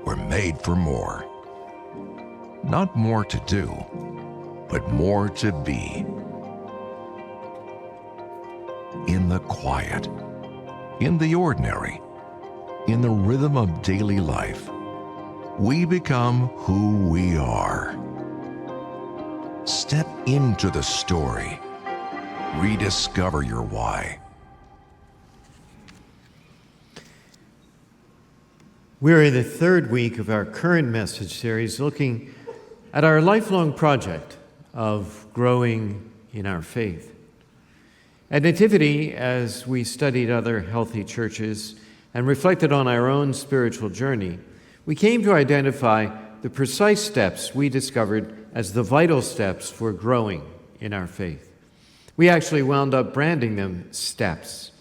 We're made for more. Not more to do, but more to be. In the quiet, in the ordinary, in the rhythm of daily life, we become who we are. Step into the story. Rediscover your why. We're in the third week of our current message series looking at our lifelong project of growing in our faith. At Nativity, as we studied other healthy churches and reflected on our own spiritual journey, we came to identify the precise steps we discovered as the vital steps for growing in our faith. We actually wound up branding them steps.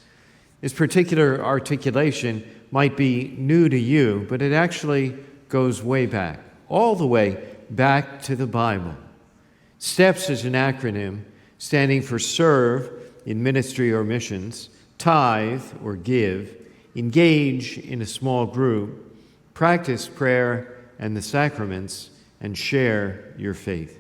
This particular articulation might be new to you, but it actually goes way back, all the way back to the Bible. STEPS is an acronym standing for serve in ministry or missions, tithe or give, engage in a small group, practice prayer and the sacraments, and share your faith.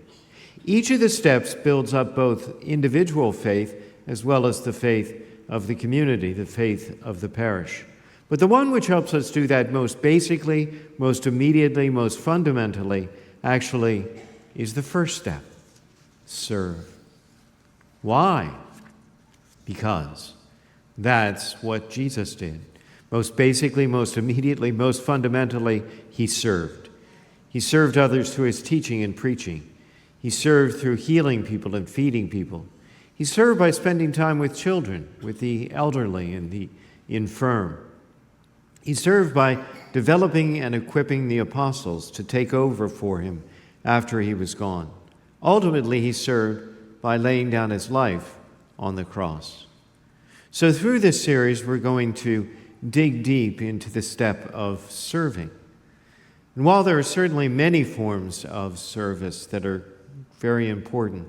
Each of the steps builds up both individual faith as well as the faith of the community, the faith of the parish. But the one which helps us do that most basically, most immediately, most fundamentally, actually is the first step: serve. Why? Because that's what Jesus did. Most basically, most immediately, most fundamentally, he served. He served others through his teaching and preaching. He served through healing people and feeding people. He served by spending time with children, with the elderly and the infirm. He served by developing and equipping the apostles to take over for him after he was gone. Ultimately, he served by laying down his life on the cross. So through this series, we're going to dig deep into the step of serving. And while there are certainly many forms of service that are very important,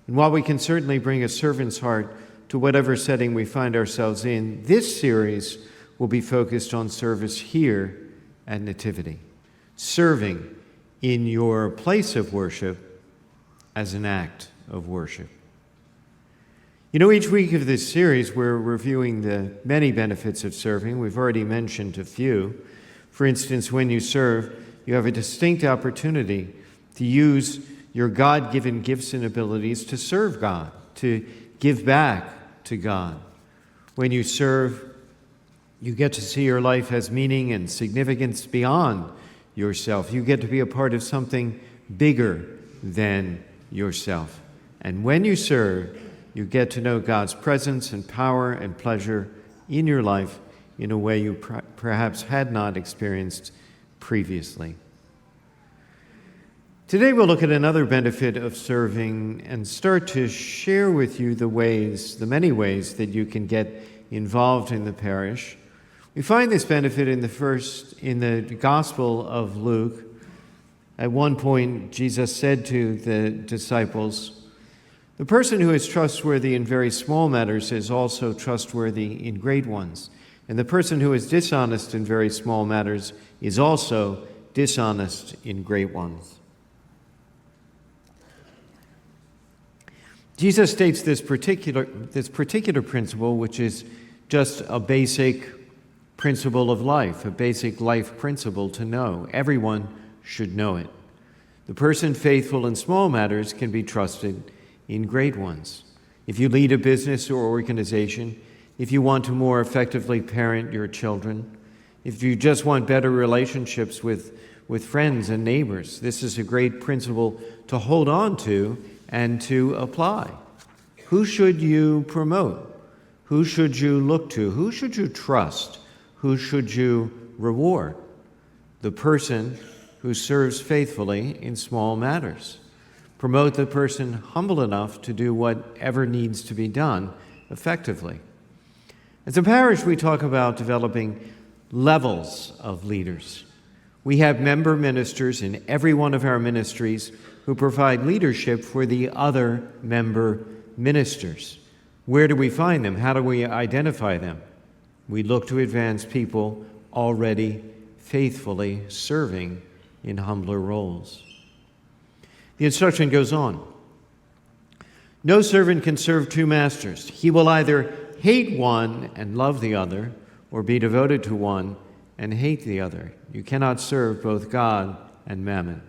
and while we can certainly bring a servant's heart to whatever setting we find ourselves in, this series will be focused on service here at Nativity, serving in your place of worship as an act of worship. You know, each week of this series, we're reviewing the many benefits of serving. We've already mentioned a few. For instance, when you serve, you have a distinct opportunity to use your God-given gifts and abilities to serve God, to give back to God. When you serve, you get to see your life has meaning and significance beyond yourself. You get to be a part of something bigger than yourself. And when you serve, you get to know God's presence and power and pleasure in your life in a way you perhaps had not experienced previously. Today we'll look at another benefit of serving and start to share with you the many ways that you can get involved in the parish. We find this benefit in the Gospel of Luke. At one point, Jesus said to the disciples, "The person who is trustworthy in very small matters is also trustworthy in great ones. And the person who is dishonest in very small matters is also dishonest in great ones." Jesus states this particular principle, which is just a basic principle of life, a basic life principle to know. Everyone should know it. The person faithful in small matters can be trusted in great ones. If you lead a business or organization, if you want to more effectively parent your children, if you just want better relationships with friends and neighbors, this is a great principle to hold on to and to apply. Who should you promote? Who should you look to? Who should you trust? Who should you reward? The person who serves faithfully in small matters. Promote the person humble enough to do whatever needs to be done effectively. As a parish, we talk about developing levels of leaders. We have member ministers in every one of our ministries who provide leadership for the other member ministers. Where do we find them? How do we identify them? We look to advance people already faithfully serving in humbler roles. The instruction goes on. No servant can serve two masters. He will either hate one and love the other, or be devoted to one and hate the other. You cannot serve both God and mammon.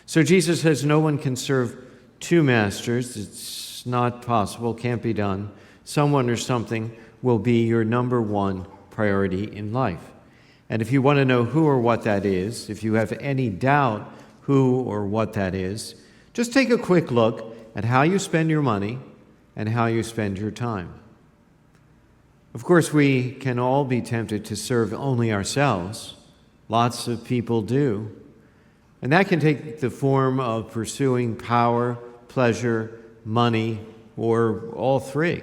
So Jesus says no one can serve two masters. It's not possible, can't be done. Someone or something will be your number one priority in life. And if you want to know who or what that is, if you have any doubt who or what that is, just take a quick look at how you spend your money and how you spend your time. Of course, we can all be tempted to serve only ourselves. Lots of people do. And that can take the form of pursuing power, pleasure, money, or all three.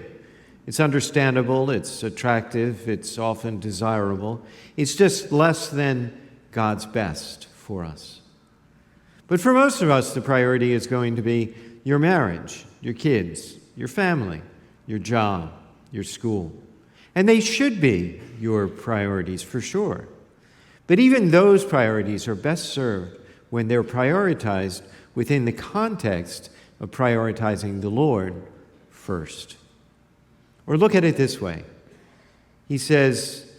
It's understandable, it's attractive, it's often desirable. It's just less than God's best for us. But for most of us, the priority is going to be your marriage, your kids, your family, your job, your school. And they should be your priorities for sure. But even those priorities are best served when they're prioritized within the context of prioritizing the Lord first. Or look at it this way. He says,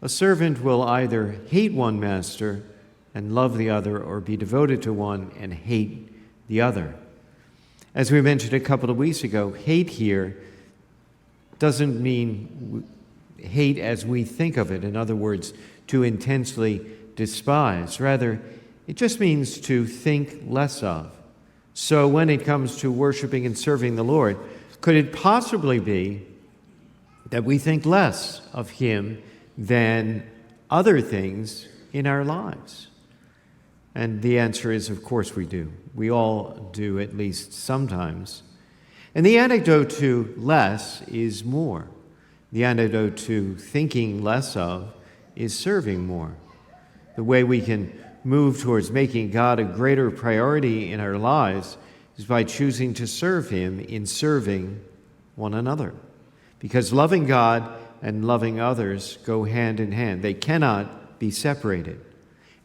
a servant will either hate one master and love the other, or be devoted to one and hate the other. As we mentioned a couple of weeks ago, hate here doesn't mean hate as we think of it. In other words, to intensely despise. Rather, it just means to think less of. So when it comes to worshiping and serving the Lord, could it possibly be that we think less of Him than other things in our lives? And the answer is, of course we do. We all do, at least sometimes. And the antidote to less is more. The antidote to thinking less of is serving more. The way we can move towards making God a greater priority in our lives is by choosing to serve Him in serving one another. Because loving God and loving others go hand in hand. They cannot be separated.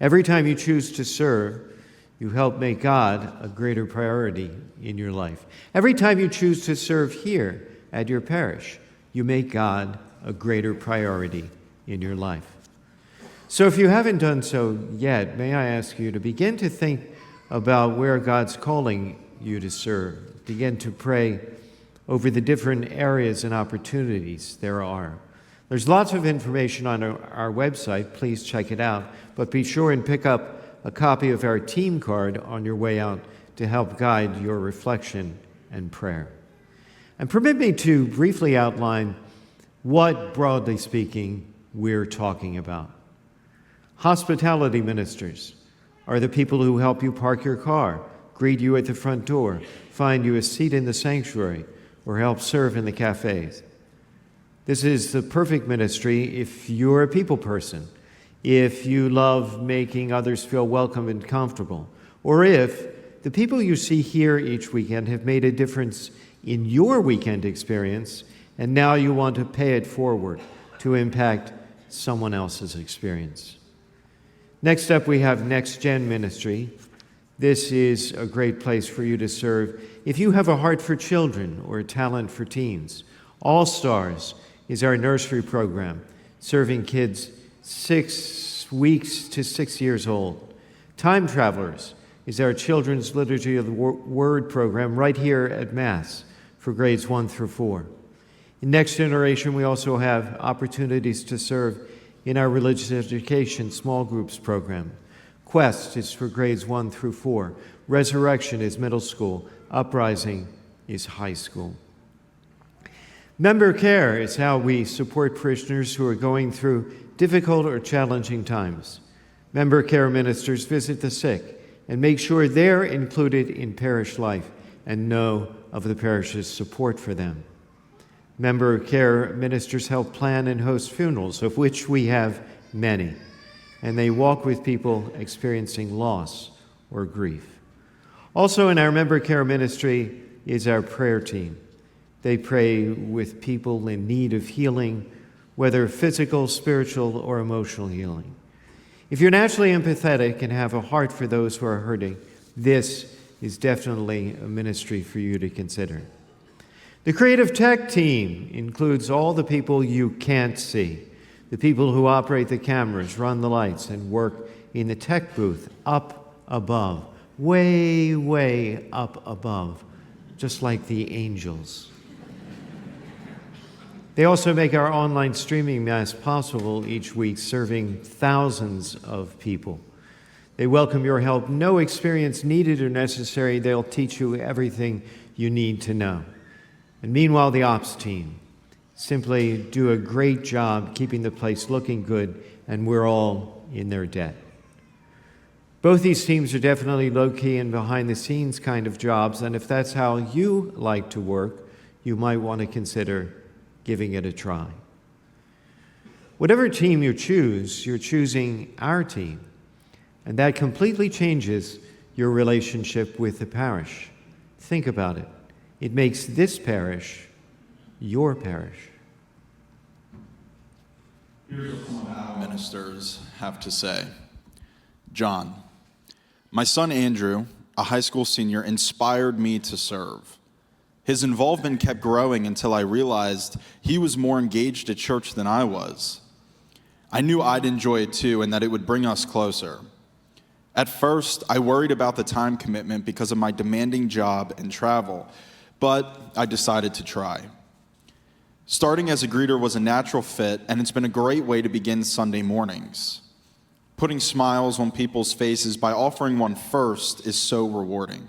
Every time you choose to serve, you help make God a greater priority in your life. Every time you choose to serve here at your parish, you make God a greater priority in your life. So if you haven't done so yet, may I ask you to begin to think about where God's calling you to serve. Begin to pray over the different areas and opportunities there are. There's lots of information on our website. Please check it out. But be sure and pick up a copy of our team card on your way out to help guide your reflection and prayer. And permit me to briefly outline what, broadly speaking, we're talking about. Hospitality ministers are the people who help you park your car, greet you at the front door, find you a seat in the sanctuary, or help serve in the cafes. This is the perfect ministry if you're a people person, if you love making others feel welcome and comfortable, or if the people you see here each weekend have made a difference in your weekend experience, and now you want to pay it forward to impact someone else's experience. Next up, we have Next Gen Ministry. This is a great place for you to serve if you have a heart for children or a talent for teens. All Stars is our nursery program, serving kids 6 weeks to 6 years old. Time Travelers is our children's liturgy of the word program right here at Mass for grades 1 through 4. In Next Generation, we also have opportunities to serve in our religious education small groups program. Quest is for grades 1 through 4. Resurrection is middle school. Uprising is high school. Member care is how we support parishioners who are going through difficult or challenging times. Member care ministers visit the sick and make sure they're included in parish life and know of the parish's support for them. Member care ministers help plan and host funerals, of which we have many, and they walk with people experiencing loss or grief. Also in our member care ministry is our prayer team. They pray with people in need of healing, whether physical, spiritual, or emotional healing. If you're naturally empathetic and have a heart for those who are hurting, this is definitely a ministry for you to consider. The creative tech team includes all the people you can't see, the people who operate the cameras, run the lights, and work in the tech booth up above, way, way up above, just like the angels. They also make our online streaming mass possible each week, serving thousands of people. They welcome your help. No experience needed or necessary. They'll teach you everything you need to know. And meanwhile, the ops team simply do a great job keeping the place looking good, and we're all in their debt. Both these teams are definitely low-key and behind-the-scenes kind of jobs, and if that's how you like to work, you might want to consider giving it a try. Whatever team you choose, you're choosing our team, and that completely changes your relationship with the parish. Think about it. It makes this parish your parish. Here's what some of our ministers have to say. John, my son Andrew, a high school senior, inspired me to serve. His involvement kept growing until I realized he was more engaged at church than I was. I knew I'd enjoy it too and that it would bring us closer. At first, I worried about the time commitment because of my demanding job and travel, but I decided to try. Starting as a greeter was a natural fit, and it's been a great way to begin Sunday mornings. Putting smiles on people's faces by offering one first is so rewarding.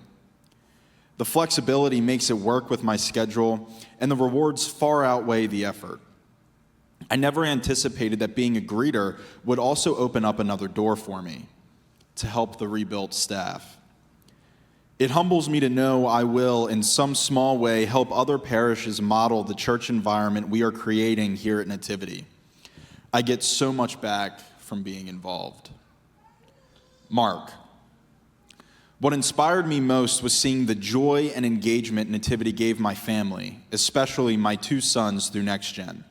The flexibility makes it work with my schedule, and the rewards far outweigh the effort. I never anticipated that being a greeter would also open up another door for me, to help the rebuilt staff. It humbles me to know I will, in some small way, help other parishes model the church environment we are creating here at Nativity. I get so much back from being involved. Mark. What inspired me most was seeing the joy and engagement Nativity gave my family, especially my two sons through Next Gen.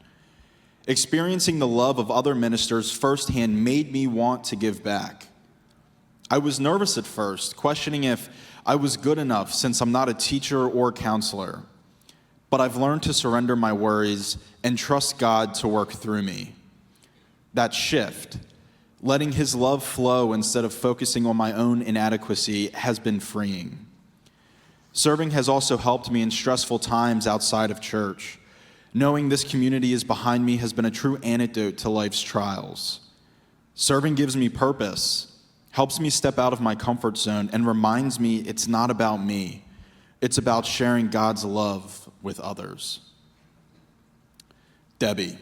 Experiencing the love of other ministers firsthand made me want to give back. I was nervous at first, questioning if I was good enough since I'm not a teacher or counselor. But I've learned to surrender my worries and trust God to work through me. That shift, letting His love flow instead of focusing on my own inadequacy, has been freeing. Serving has also helped me in stressful times outside of church. Knowing this community is behind me has been a true antidote to life's trials. Serving gives me purpose, helps me step out of my comfort zone, and reminds me it's not about me. It's about sharing God's love with others. Debbie.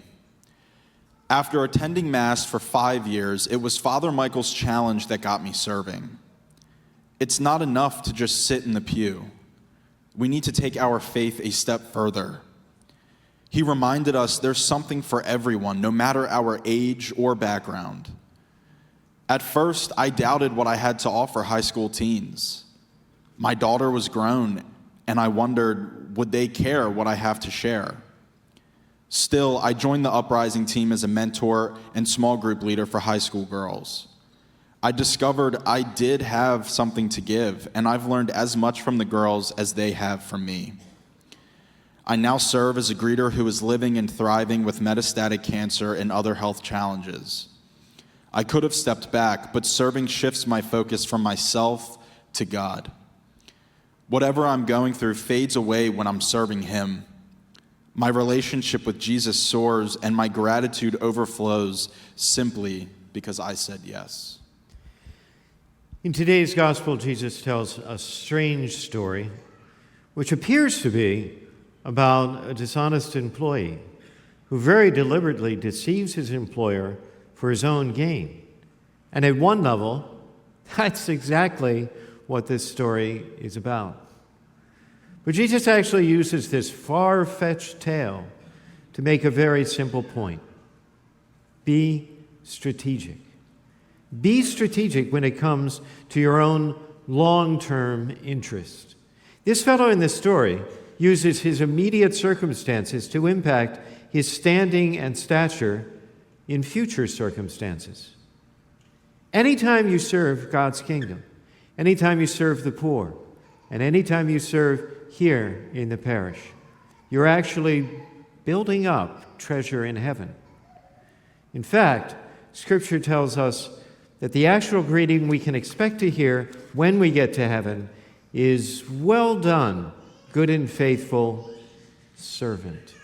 After attending Mass for 5 years, it was Father Michael's challenge that got me serving. It's not enough to just sit in the pew. We need to take our faith a step further. He reminded us there's something for everyone, no matter our age or background. At first, I doubted what I had to offer high school teens. My daughter was grown, and I wondered, would they care what I have to share? Still, I joined the Uprising team as a mentor and small group leader for high school girls. I discovered I did have something to give, and I've learned as much from the girls as they have from me. I now serve as a greeter who is living and thriving with metastatic cancer and other health challenges. I could have stepped back, but serving shifts my focus from myself to God. Whatever I'm going through fades away when I'm serving Him. My relationship with Jesus soars, and my gratitude overflows simply because I said yes. In today's gospel, Jesus tells a strange story, which appears to be about a dishonest employee who very deliberately deceives his employer for his own gain. And at one level, that's exactly what this story is about. But Jesus actually uses this far-fetched tale to make a very simple point. Be strategic. Be strategic when it comes to your own long-term interest. This fellow in this story uses his immediate circumstances to impact his standing and stature in future circumstances. Anytime you serve God's kingdom, anytime you serve the poor, and anytime you serve here in the parish, you're actually building up treasure in heaven. In fact, Scripture tells us that the actual greeting we can expect to hear when we get to heaven is, "Well done, good and faithful servant."